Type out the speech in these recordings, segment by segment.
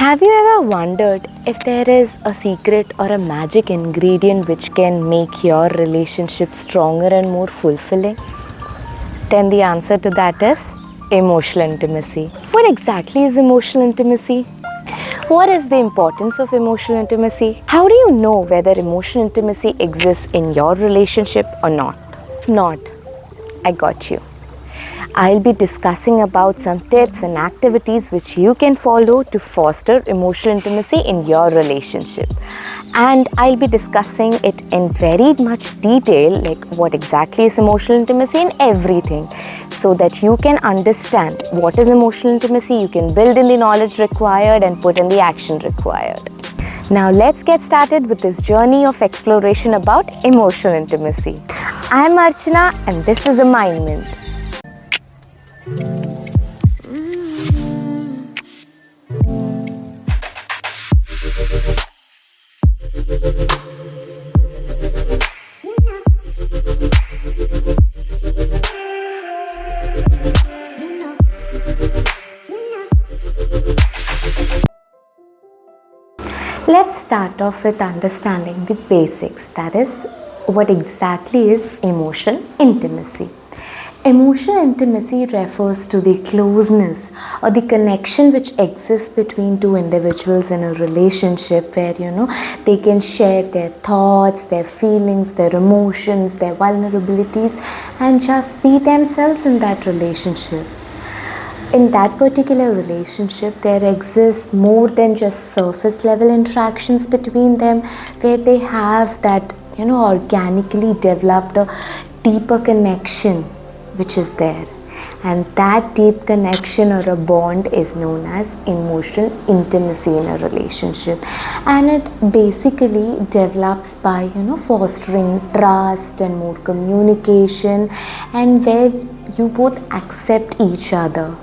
Have you ever wondered if there is a secret or a magic ingredient which can make your relationship stronger and more fulfilling? Then the answer to that is emotional intimacy. What exactly is emotional intimacy? What is the importance of emotional intimacy? How do you know whether emotional intimacy exists in your relationship or not? If not, I got you. I'll be discussing about some tips and activities which you can follow to foster emotional intimacy in your relationship. And I'll be discussing it in very much detail, like what exactly is emotional intimacy and everything, so that you can understand what is emotional intimacy, you can build in the knowledge required and put in the action required. Now let's get started with this journey of exploration about emotional intimacy. I'm Archana and this is a Mind Mint. Let's start off with understanding the basics, that is, what exactly is emotional intimacy. Emotional intimacy refers to the closeness or the connection which exists between two individuals in a relationship where they can share their thoughts, their feelings, their emotions, their vulnerabilities and just be themselves in that relationship. In that particular relationship, there exists more than just surface level interactions between them where they have that organically developed a deeper connection which is there, and that deep connection or a bond is known as emotional intimacy in a relationship, and it basically develops by fostering trust and more communication and where you both accept each other.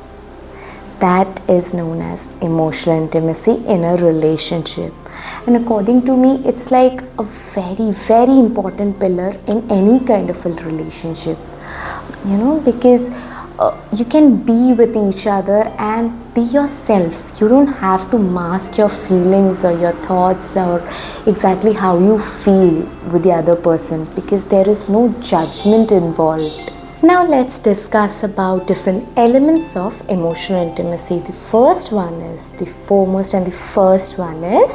That is known as emotional intimacy in a relationship, and according to me it's like a very, very important pillar in any kind of a relationship, because you can be with each other and be yourself. You don't have to mask your feelings or your thoughts or exactly how you feel with the other person, because there is no judgment involved. Now let's discuss about different elements of emotional intimacy. The first one is the foremost and the first one is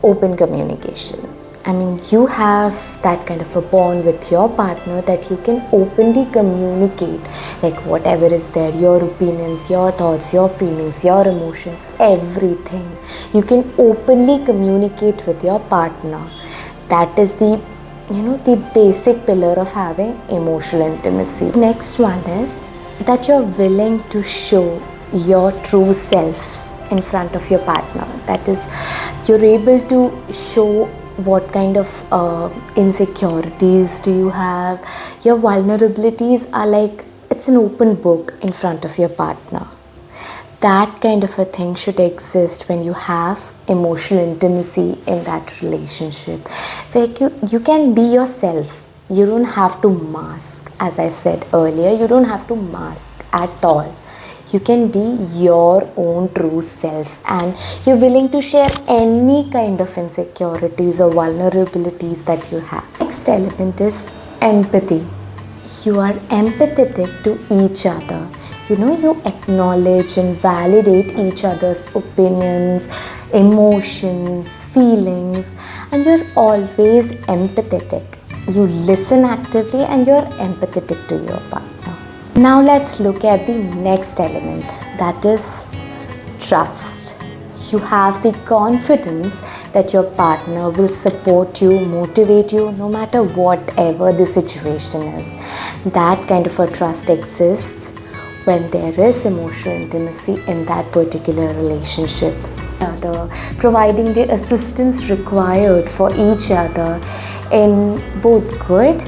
open communication. I mean, you have that kind of a bond with your partner that you can openly communicate, like whatever is there, your opinions, your thoughts, your feelings, your emotions, everything. You can openly communicate with your partner. That is the basic pillar of having emotional intimacy. Next one is that you're willing to show your true self in front of your partner. That is, you're able to show what kind of insecurities do you have. Your vulnerabilities are like it's an open book in front of your partner. That kind of a thing should exist when you have emotional intimacy in that relationship, where you can be yourself. You don't have to mask. As I said earlier, you don't have to mask at all. You can be your own true self and you're willing to share any kind of insecurities or vulnerabilities that you have. Next element is empathy. You are empathetic to each other. You acknowledge and validate each other's opinions, emotions, feelings, and you're always empathetic. You listen actively and you're empathetic to your partner. Now let's look at the next element, that is trust. You have the confidence that your partner will support you, motivate you, no matter whatever the situation is. That kind of a trust exists when there is emotional intimacy in that particular relationship. Providing the assistance required for each other in both good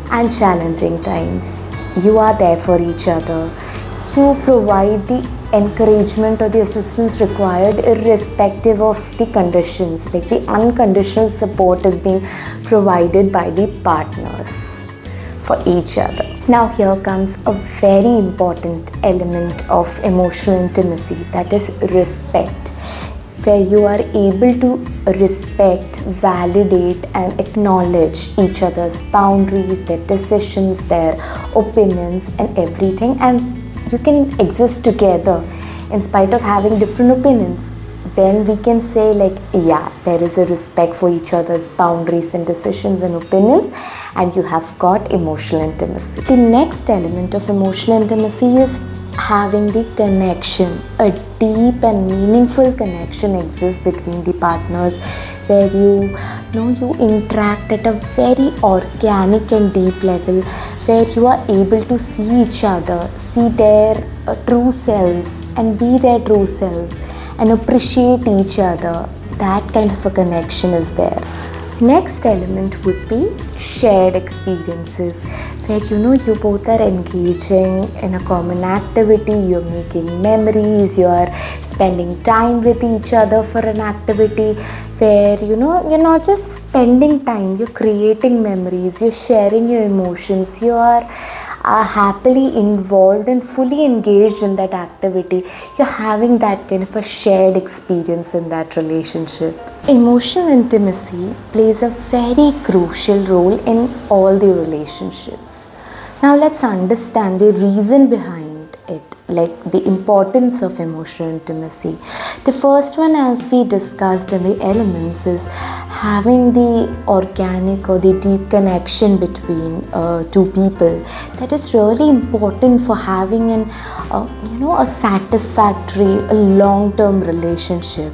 and challenging times. You are there for each other. You provide the encouragement or the assistance required irrespective of the conditions. Like the unconditional support is being provided by the partners for each other. Now here comes a very important element of emotional intimacy, that is respect. where you are able to respect, validate, and acknowledge each other's boundaries, their decisions, their opinions, and everything, and you can exist together in spite of having different opinions. Then we can say, like, yeah, there is a respect for each other's boundaries and decisions and opinions, and you have got emotional intimacy. The next element of emotional intimacy is having the connection. A deep and meaningful connection exists between the partners, where you interact at a very organic and deep level, where you are able to see each other, see their true selves, and be their true selves, and appreciate each other. That kind of a connection is there. Next element would be shared experiences, where you both are engaging in a common activity, you're making memories, you're spending time with each other for an activity, where you're not just spending time, you're creating memories, you're sharing your emotions, you are happily involved and fully engaged in that activity. You're having that kind of a shared experience in that relationship. Emotional intimacy plays a very crucial role in all the relationships. Now let's understand the reason behind it, like the importance of emotional intimacy. The first one, as we discussed in the elements, is having the organic or the deep connection between two people. That is really important for having a satisfactory, a long-term relationship.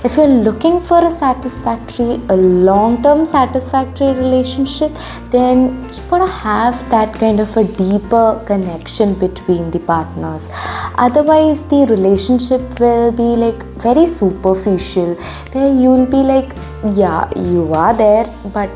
If you're looking for a long-term satisfactory relationship, then you gotta have that kind of a deeper connection between the partners. Otherwise, the relationship will be like very superficial, where you'll be like, yeah, you are there, but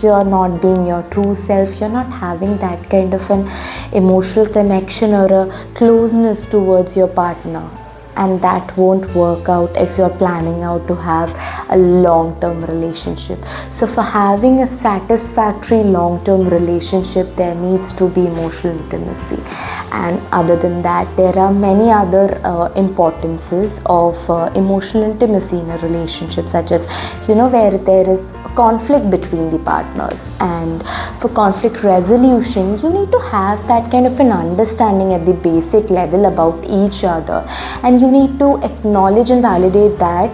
you're not being your true self. You're not having that kind of an emotional connection or a closeness towards your partner. And that won't work out if you're planning out to have a long-term relationship. So for having a satisfactory long-term relationship, there needs to be emotional intimacy. And other than that, there are many other importances of emotional intimacy in a relationship, such as where there is conflict between the partners, and for conflict resolution, you need to have that kind of an understanding at the basic level about each other, and you need to acknowledge and validate that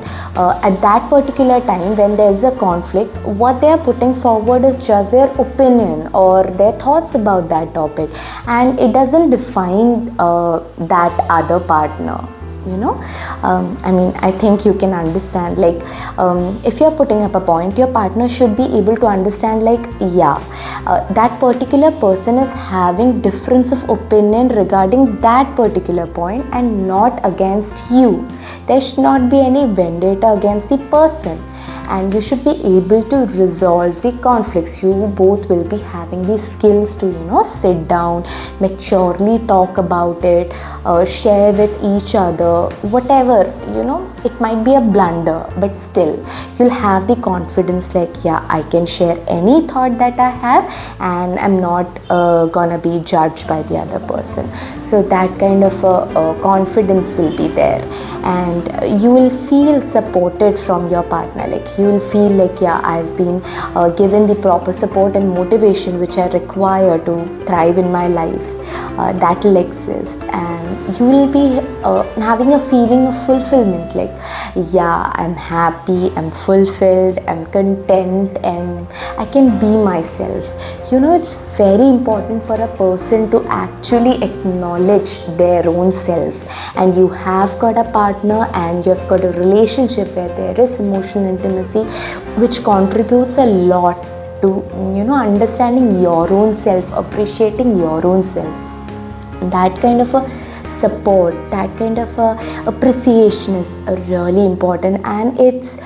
at that particular time when there is a conflict, what they are putting forward is just their opinion or their thoughts about that topic, and it doesn't define that other partner. I think you can understand, like, if you're putting up a point, your partner should be able to understand, like, that particular person is having difference of opinion regarding that particular point and not against you. There should not be any vendetta against the person, and you should be able to resolve the conflicts. You both will be having the skills to sit down, maturely talk about it, share with each other, whatever, it might be a blunder, but still you'll have the confidence, like, yeah, I can share any thought that I have, and I'm not gonna be judged by the other person. So that kind of confidence will be there, and you will feel supported from your partner. Like, you will feel like, yeah, I've been given the proper support and motivation which I require to thrive in my life. That will exist, and you will be having a feeling of fulfillment, like, yeah, I'm happy, I'm fulfilled, I'm content, and I can be myself. It's very important for a person to actually acknowledge their own self, and you have got a partner and you've got a relationship where there is emotional intimacy, which contributes a lot to understanding your own self, appreciating your own self. That kind of a support, that kind of a appreciation is really important, and it's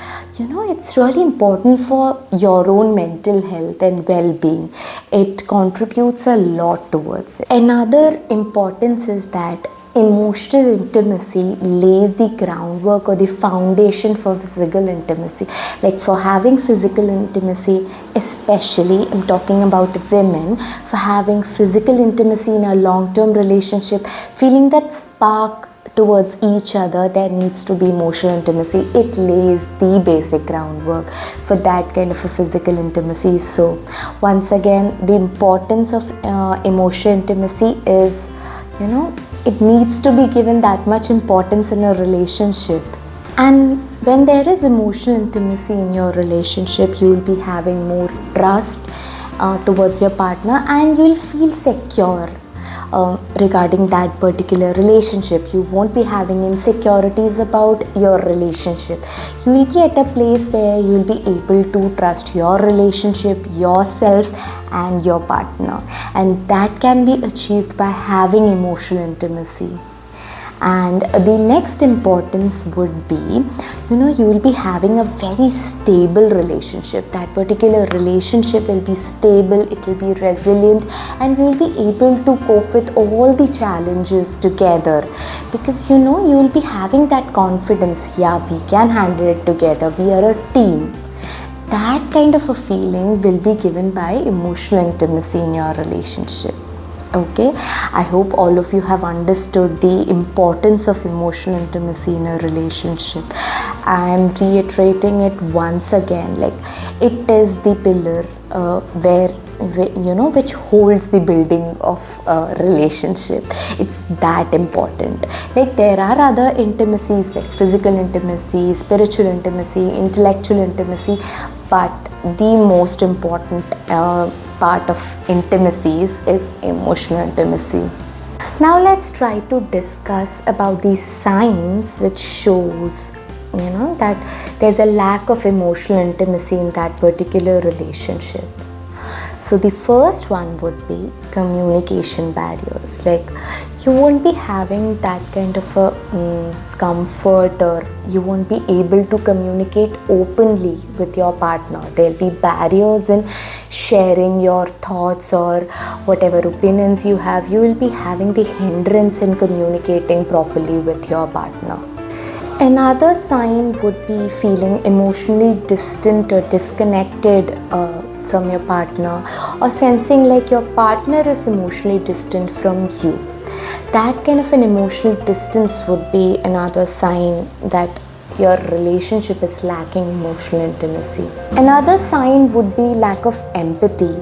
really important for your own mental health and well-being. It contributes a lot towards it. Another importance is that emotional intimacy lays the groundwork or the foundation for physical intimacy. Like, for having physical intimacy, especially I'm talking about women, for having physical intimacy in a long-term relationship, feeling that spark towards each other, there needs to be emotional intimacy. It lays the basic groundwork for that kind of a physical intimacy. So once again, the importance of emotional intimacy is, it needs to be given that much importance in a relationship. And when there is emotional intimacy in your relationship, you will be having more trust towards your partner, and you will feel secure regarding that particular relationship. You won't be having insecurities about your relationship. You will be at a place where you will be able to trust your relationship, yourself, and your partner, and that can be achieved by having emotional intimacy. And the next importance would be, you will be having a very stable relationship. That particular relationship will be stable, it will be resilient, and you will be able to cope with all the challenges together, because you will be having that confidence. Yeah, we can handle it together, we are a team. That kind of a feeling will be given by emotional intimacy in your relationship. Okay, I hope all of you have understood the importance of emotional intimacy in a relationship. I am reiterating it once again, like it is the pillar which holds the building of a relationship. It's that important. Like there are other intimacies like physical intimacy, spiritual intimacy, intellectual intimacy, but the most important part of intimacies is emotional intimacy. Now let's try to discuss about these signs which shows that there's a lack of emotional intimacy in that particular relationship. So the first one would be communication barriers. Like you won't be having that kind of a comfort, or you won't be able to communicate openly with your partner. There'll be barriers in sharing your thoughts or whatever opinions you have. You will be having the hindrance in communicating properly with your partner. Another sign would be feeling emotionally distant or disconnected from your partner, or sensing like your partner is emotionally distant from you. That kind of an emotional distance would be another sign that your relationship is lacking emotional intimacy. Another sign would be lack of empathy,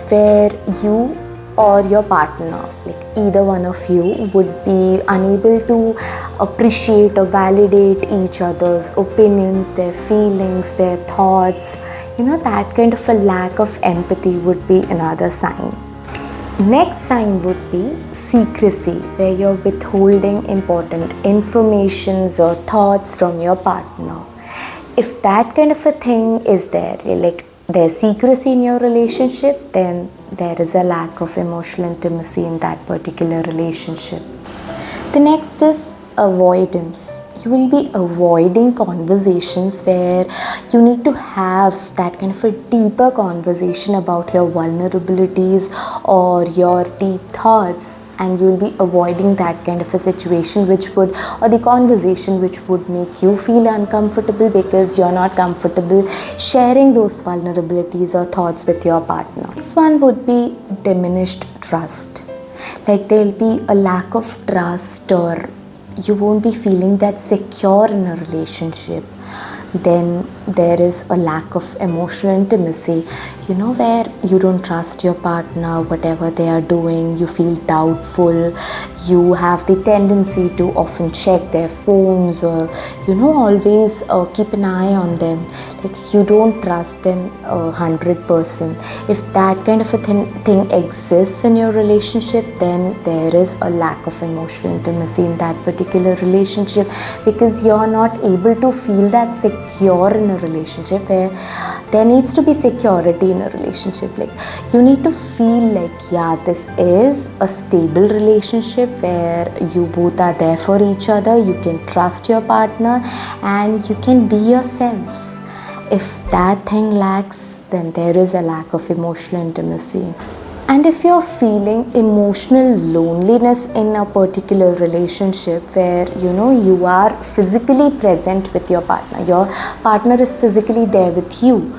where you or your partner, like either one of you, would be unable to appreciate or validate each other's opinions, their feelings, their thoughts. That kind of a lack of empathy would be another sign. Next sign would be secrecy, where you're withholding important informations or thoughts from your partner. If that kind of a thing is there, like there's secrecy in your relationship, then there is a lack of emotional intimacy in that particular relationship. The next is avoidance. You will be avoiding conversations where you need to have that kind of a deeper conversation about your vulnerabilities or your deep thoughts, and you will be avoiding that kind of a situation or the conversation which would make you feel uncomfortable, because you're not comfortable sharing those vulnerabilities or thoughts with your partner. This one would be diminished trust. Like there'll be a lack of trust, or you won't be feeling that secure in a relationship. Then there is a lack of emotional intimacy, where you don't trust your partner, whatever they are doing, you feel doubtful, you have the tendency to often check their phones, or always keep an eye on them, like you don't trust them 100%. If that kind of a thing exists in your relationship, then there is a lack of emotional intimacy in that particular relationship, because you're not able to feel that secure in a relationship, where there needs to be security in a relationship. Like you need to feel like, yeah, this is a stable relationship where you both are there for each other, you can trust your partner, and you can be yourself. If that thing lacks, then there is a lack of emotional intimacy. And if you're feeling emotional loneliness in a particular relationship, where you are physically present with your partner is physically there with you,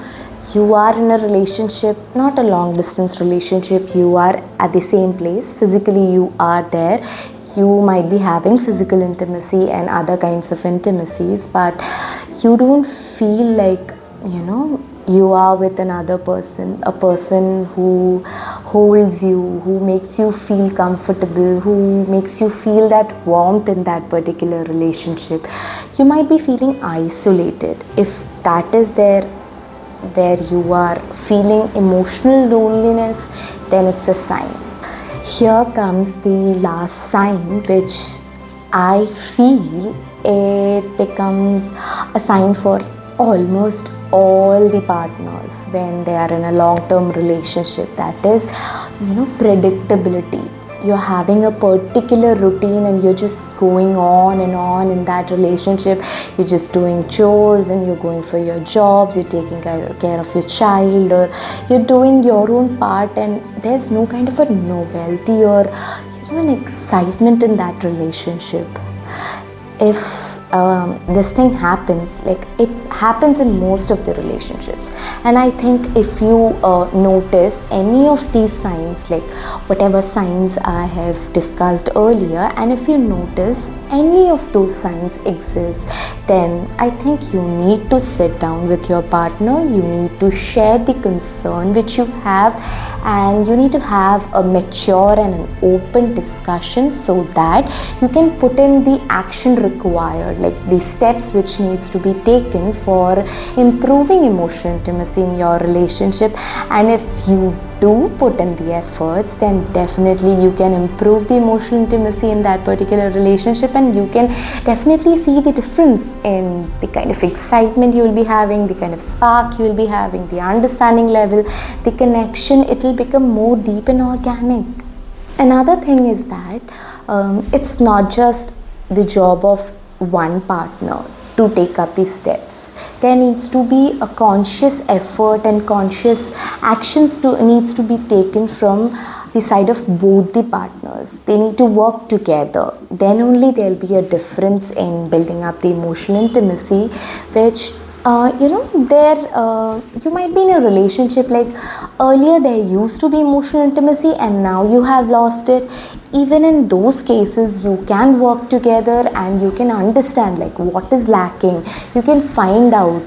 you are in a relationship, not a long distance relationship, you are at the same place, physically you are there, you might be having physical intimacy and other kinds of intimacies, but you don't feel like, you are with another person, a person who holds you, who makes you feel comfortable, who makes you feel that warmth in that particular relationship. You might be feeling isolated. If that is there, where you are feeling emotional loneliness, then it's a sign. Here comes the last sign, which I feel it becomes a sign for almost all the partners when they are in a long-term relationship. That is, predictability. You're having a particular routine and you're just going on and on in that relationship. You're just doing chores and you're going for your jobs, you're taking care of your child, or you're doing your own part, and there's no kind of a novelty or an excitement in that relationship. If this thing happens, like it happens in most of the relationships, and I think if you notice any of these signs, like whatever signs I have discussed earlier, and if you notice any of those signs exist, then I think you need to sit down with your partner, you need to share the concern which you have, and you need to have a mature and an open discussion so that you can put in the action required, like the steps which needs to be taken for improving emotional intimacy in your relationship. And if you do put in the efforts, then definitely you can improve the emotional intimacy in that particular relationship, and you can definitely see the difference in the kind of excitement you will be having, the kind of spark you will be having, the understanding level, the connection. It will become more deep and organic. Another thing is that it's not just the job of one partner to take up these steps. There needs to be a conscious effort and conscious actions needs to be taken from the side of both the partners. They need to work together. Then only there will be a difference in building up the emotional intimacy, which you might be in a relationship, like earlier there used to be emotional intimacy and now you have lost it. Even in those cases, you can work together and you can understand like what is lacking. You can find out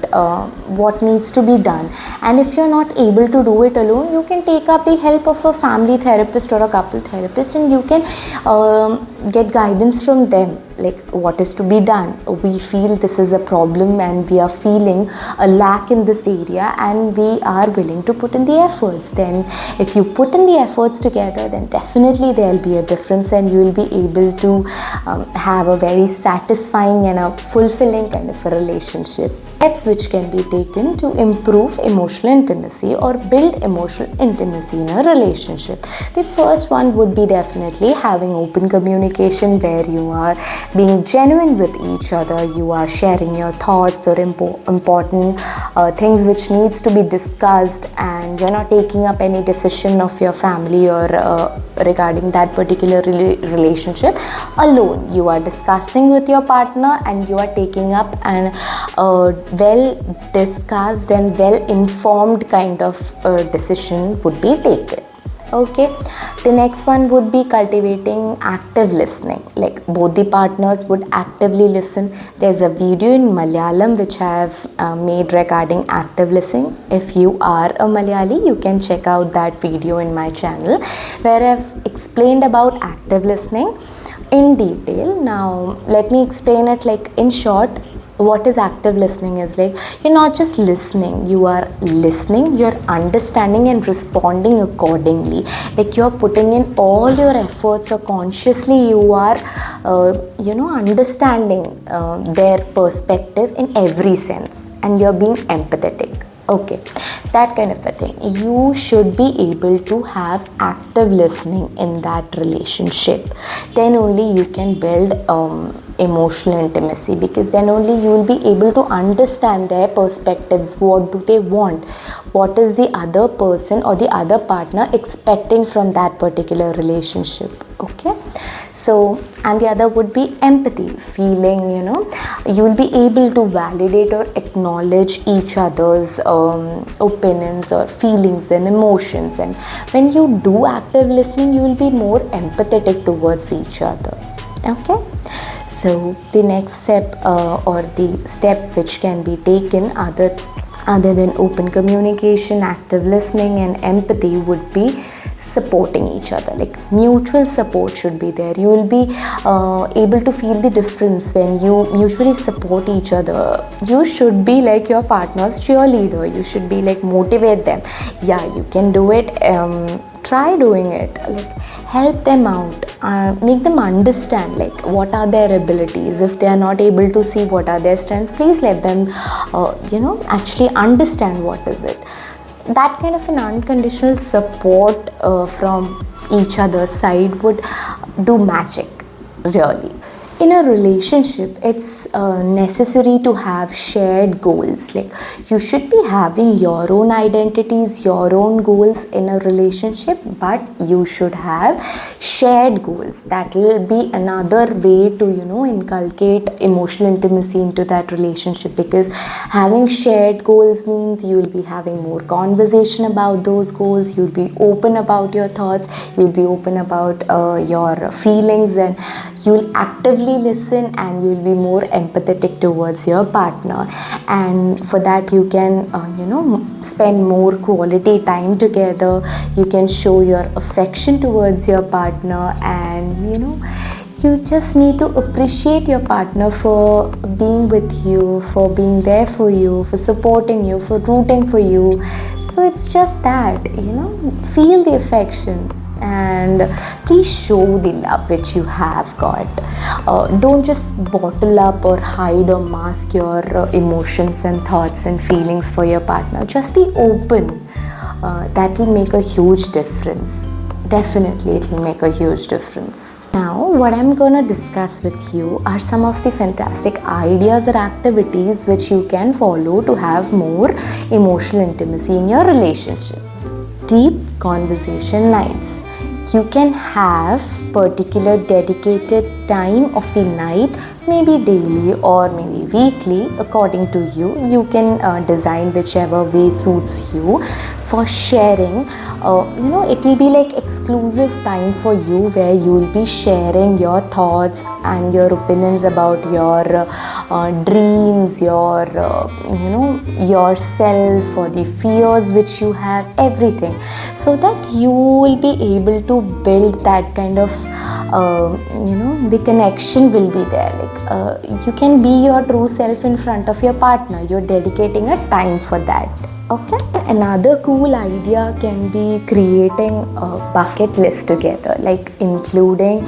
what needs to be done, and if you're not able to do it alone, you can take up the help of a family therapist or a couple therapist, and you can get guidance from them, like what is to be done. We feel this is a problem and we are feeling a lack in this area, and we are willing to put in the efforts. Then if you put in the efforts together, then definitely there will be a difference, and you will be able to have a very satisfying and a fulfilling kind of a relationship. Steps which can be taken to improve emotional intimacy or build emotional intimacy in a relationship. The first one would be definitely having open communication, where you are being genuine with each other. You are sharing your thoughts or important things which needs to be discussed, and you're not taking up any decision of your family or regarding that particular relationship alone. You are discussing with your partner, and you are taking up an well discussed and well informed kind of decision would be taken. Okay, the next one would be cultivating active listening, like both the partners would actively listen. There's a video in Malayalam which I have made regarding active listening. If you are a Malayali, you can check out that video in my channel where I've explained about active listening in detail. Now let me explain it like in short. What is active listening is like, you're not just listening, you are listening, you're understanding and responding accordingly. Like you're putting in all your efforts, or consciously you are understanding their perspective in every sense, and you're being empathetic. Okay, that kind of a thing. You should be able to have active listening in that relationship. Then only you can build emotional intimacy, because then only you will be able to understand their perspectives. What do they want? What is the other person or the other partner expecting from that particular relationship? Okay. So, and the other would be empathy, feeling, you will be able to validate or acknowledge each other's opinions or feelings and emotions. And when you do active listening, you will be more empathetic towards each other. Okay, so the next step or the step which can be taken other than open communication, active listening and empathy would be supporting each other. Like mutual support should be there. You will be able to feel the difference when you mutually support each other. You should be like your partner's cheerleader. You should be like motivate them. Yeah, you can do it. Try doing it. Like help them out. Make them understand like what are their abilities. If they are not able to see what are their strengths, please let them actually understand what is it. That kind of an unconditional support from each other's side would do magic, really. In a relationship, it's necessary to have shared goals. Like you should be having your own identities, your own goals in a relationship, but you should have shared goals. That will be another way to inculcate emotional intimacy into that relationship, because having shared goals means you will be having more conversation about those goals. You'll be open about your thoughts, you'll be open about your feelings, and you'll actively listen, and you'll be more empathetic towards your partner. And for that you can spend more quality time together. You can show your affection towards your partner, and you just need to appreciate your partner for being with you, for being there for you, for supporting you, for rooting for you. So it's just that, feel the affection and please show the love which you have got. Don't just bottle up or hide or mask your emotions and thoughts and feelings for your partner. Just be open. That will make a huge difference. Definitely it will make a huge difference. Now, what I'm going to discuss with you are some of the fantastic ideas or activities which you can follow to have more emotional intimacy in your relationship. Deep conversation nights. You can have particular dedicated time of the night, maybe daily or maybe weekly, according to you. You can design whichever way suits you for sharing. It will be like exclusive time for you, where you will be sharing your thoughts and your opinions about your dreams, your yourself, or the fears which you have, everything, so that you will be able to build that kind of the connection will be there. Like you can be your true self in front of your partner. You're dedicating a time for that. Okay. Another cool idea can be creating a bucket list together, like including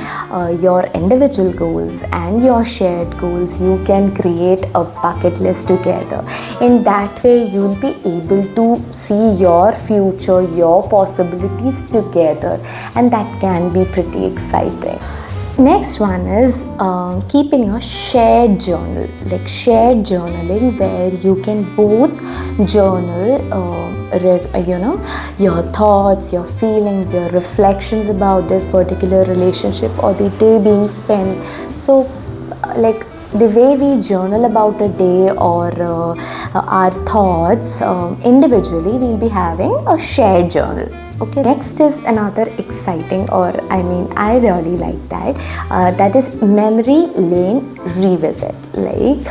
your individual goals and your shared goals. You can create a bucket list together. In that way, you'll be able to see your future, your possibilities together, and that can be pretty exciting. Next one is keeping a shared journal, like shared journaling, where you can both journal, your thoughts, your feelings, your reflections about this particular relationship or the day being spent. So, like the way we journal about a day or our thoughts individually, we'll be having a shared journal. Okay, next is another exciting, or I really like that. That is memory lane revisit. Like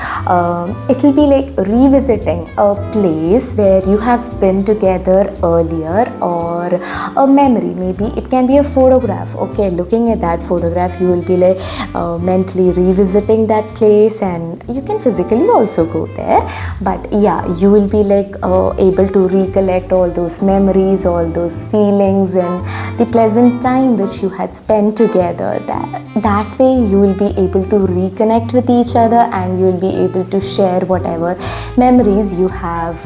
it will be like revisiting a place where you have been together earlier, or a memory. Maybe it can be a photograph. Okay, looking at that photograph, you will be like mentally revisiting that place, and you can physically also go there. But yeah, you will be like able to recollect all those memories, all those feelings, and the pleasant time which you had spent together. That way you will be able to reconnect with each other, and you will be able to share whatever memories you have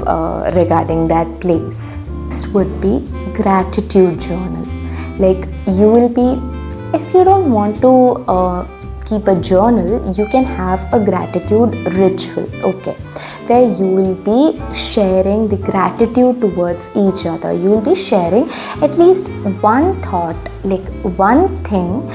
regarding that place. This would be gratitude journal. Like you will be, if you don't want to keep a journal, you can have a gratitude ritual, okay, where you will be sharing the gratitude towards each other. You will be sharing at least one thought, like one thing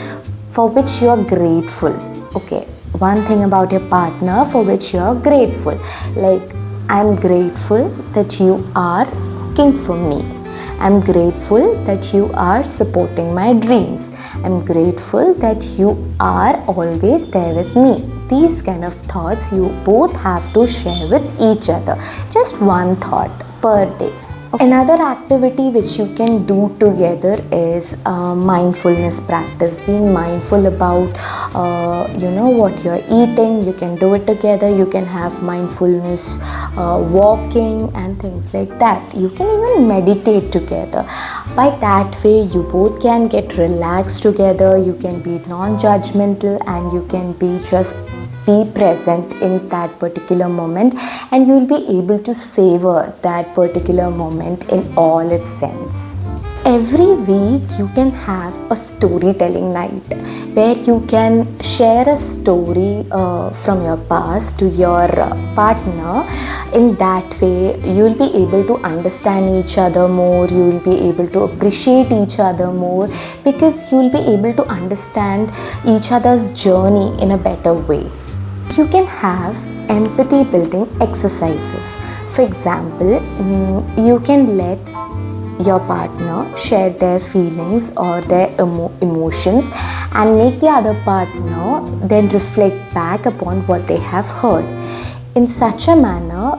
for which you are grateful. Okay, one thing about your partner for which you are grateful. Like, I'm grateful that you are cooking for me. I'm grateful that you are supporting my dreams. I'm grateful that you are always there with me. These kind of thoughts you both have to share with each other. Just one thought per day. Another activity which you can do together is mindfulness practice. Being mindful about what you're eating. You can do it together. You can have mindfulness walking and things like that. You can even meditate together. By that way you both can get relaxed together. You can be non-judgmental and you can be just be present in that particular moment, and you will be able to savor that particular moment in all its sense. Every week you can have a storytelling night where you can share a story from your past to your partner. In that way you will be able to understand each other more. You will be able to appreciate each other more because you will be able to understand each other's journey in a better way. You can have empathy building exercises. For example, you can let your partner share their feelings or their emotions and make the other partner then reflect back upon what they have heard. In such a manner,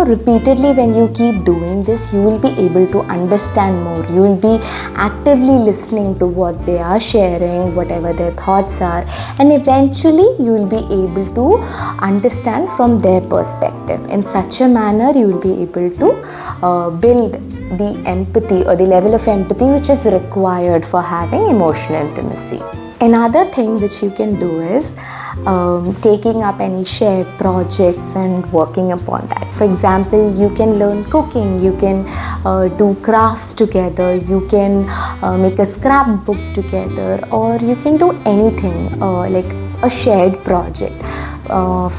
repeatedly when you keep doing this, you will be able to understand more. You will be actively listening to what they are sharing, whatever their thoughts are, and eventually you will be able to understand from their perspective. In such a manner, you will be able to build the empathy or the level of empathy which is required for having emotional intimacy. Another thing which you can do is taking up any shared projects and working upon that. For example, you can learn cooking, you can do crafts together, you can make a scrapbook together, or you can do anything like a shared project.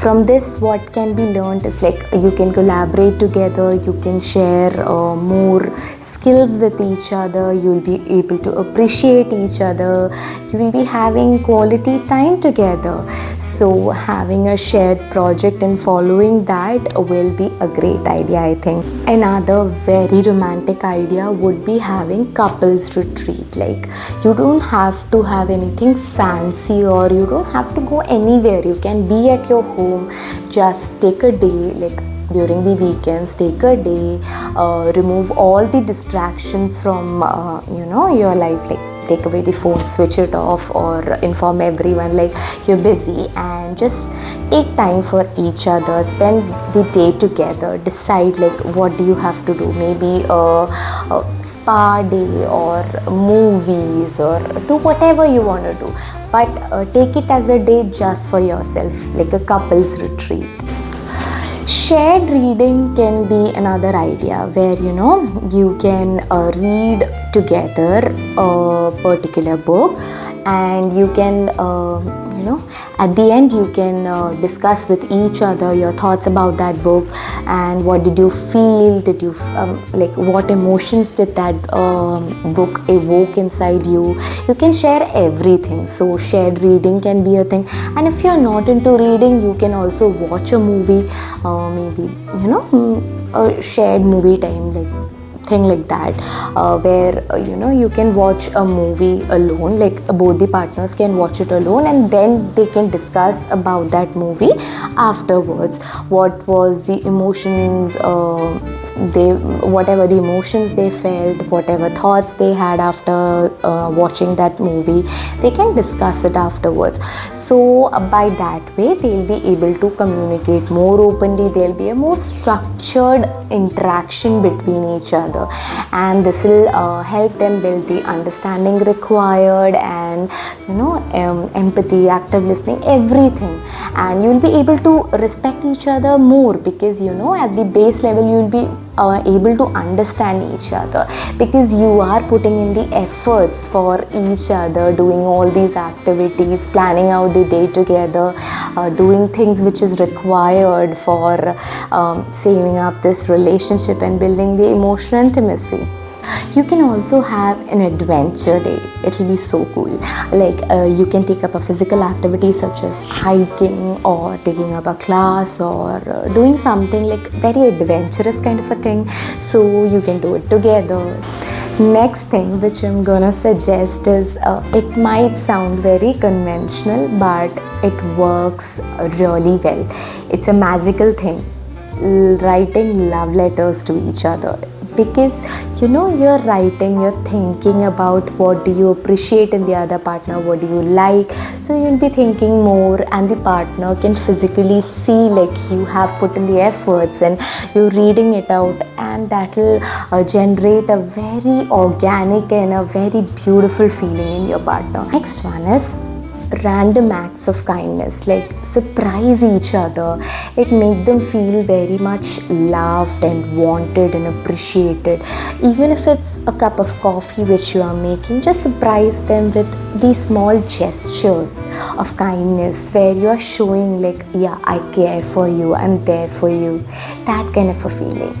From this what can be learned is like you can collaborate together, you can share more skills with each other, you will be able to appreciate each other, you will be having quality time together. So having a shared project and following that will be a great idea, I think. Another very romantic idea would be having couples retreat. Like you don't have to have anything fancy or you don't have to go anywhere. You can be at your home, just take a day, like during the weekends, take a day, remove all the distractions from your life, like take away the phone, switch it off, or inform everyone like you're busy, and just take time for each other, spend the day together, decide like what do you have to do, maybe a spa day or movies, or do whatever you want to do, but take it as a day just for yourself, like a couples retreat. Shared reading can be another idea where you can read together a particular book, and you can at the end you can discuss with each other your thoughts about that book, and what did you feel, did you like what emotions did that book evoke inside you. You can share everything. So shared reading can be a thing. And if you're not into reading, you can also watch a movie, maybe a shared movie time, like thing like that, where you can watch a movie alone, like both the partners can watch it alone, and then they can discuss about that movie afterwards. What was the emotions whatever the emotions they felt, whatever thoughts they had after watching that movie, they can discuss it afterwards. So by that way they'll be able to communicate more openly. There'll be a more structured interaction between each other, and this will help them build the understanding required, and empathy, active listening, everything. And you'll be able to respect each other more, because at the base level you'll be able to understand each other, because you are putting in the efforts for each other, doing all these activities, planning out the day together, doing things which is required for saving up this relationship and building the emotional intimacy. You can also have an adventure day. It'll be so cool. Like you can take up a physical activity such as hiking or taking up a class or doing something like very adventurous kind of a thing. So you can do it together. Next thing which I'm gonna suggest is it might sound very conventional, but it works really well. It's a magical thing, writing love letters to each other, because you're writing, you're thinking about what do you appreciate in the other partner, what do you like, so you'll be thinking more, and the partner can physically see like you have put in the efforts and you're reading it out, and that'll generate a very organic and a very beautiful feeling in your partner. Next one is random acts of kindness, like surprise each other. It make them feel very much loved and wanted and appreciated. Even if it's a cup of coffee which you are making, just surprise them with these small gestures of kindness where you are showing like, yeah, I care for you, I'm there for you, that kind of a feeling.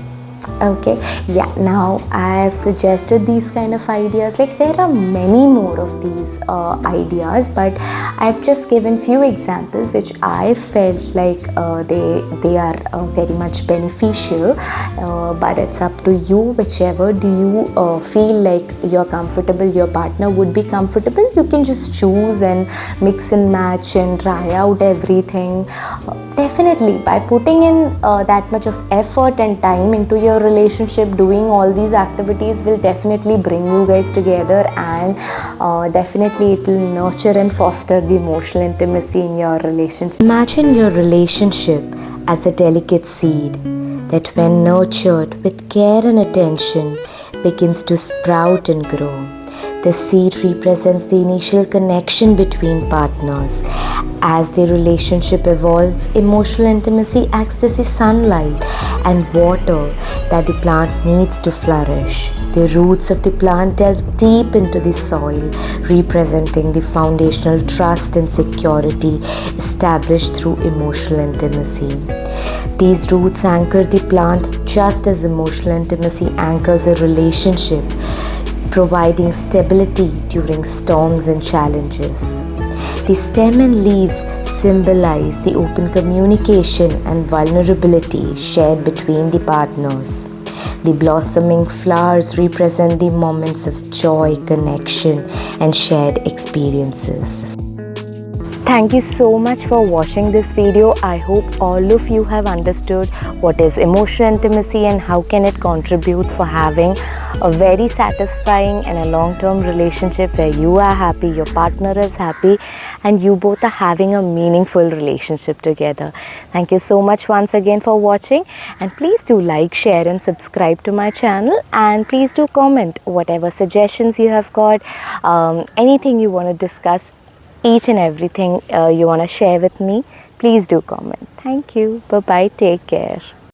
Okay, yeah, now I have suggested these kind of ideas. Like there are many more of these ideas, but I've just given few examples which I felt like they are very much beneficial, but it's up to you. Whichever do you feel like you're comfortable, your partner would be comfortable, you can just choose and mix and match and try out everything. Definitely, by putting in that much of effort and time into your relationship, doing all these activities will definitely bring you guys together, and definitely it will nurture and foster the emotional intimacy in your relationship. Imagine your relationship as a delicate seed that, when nurtured with care and attention, begins to sprout and grow. The seed represents the initial connection between partners. As the relationship evolves, emotional intimacy acts as the sunlight and water that the plant needs to flourish. The roots of the plant delve deep into the soil, representing the foundational trust and security established through emotional intimacy. These roots anchor the plant just as emotional intimacy anchors a relationship, providing stability during storms and challenges. The stem and leaves symbolize the open communication and vulnerability shared between the partners. The blossoming flowers represent the moments of joy, connection, and shared experiences. Thank you so much for watching this video. I hope all of you have understood what is emotional intimacy and how can it contribute for having a very satisfying and a long-term relationship where you are happy, your partner is happy, and you both are having a meaningful relationship together. Thank you so much once again for watching, and please do like, share and subscribe to my channel, and please do comment whatever suggestions you have got, anything you want to discuss, each and everything you want to share with me. Please do comment. Thank you. Bye bye. Take care.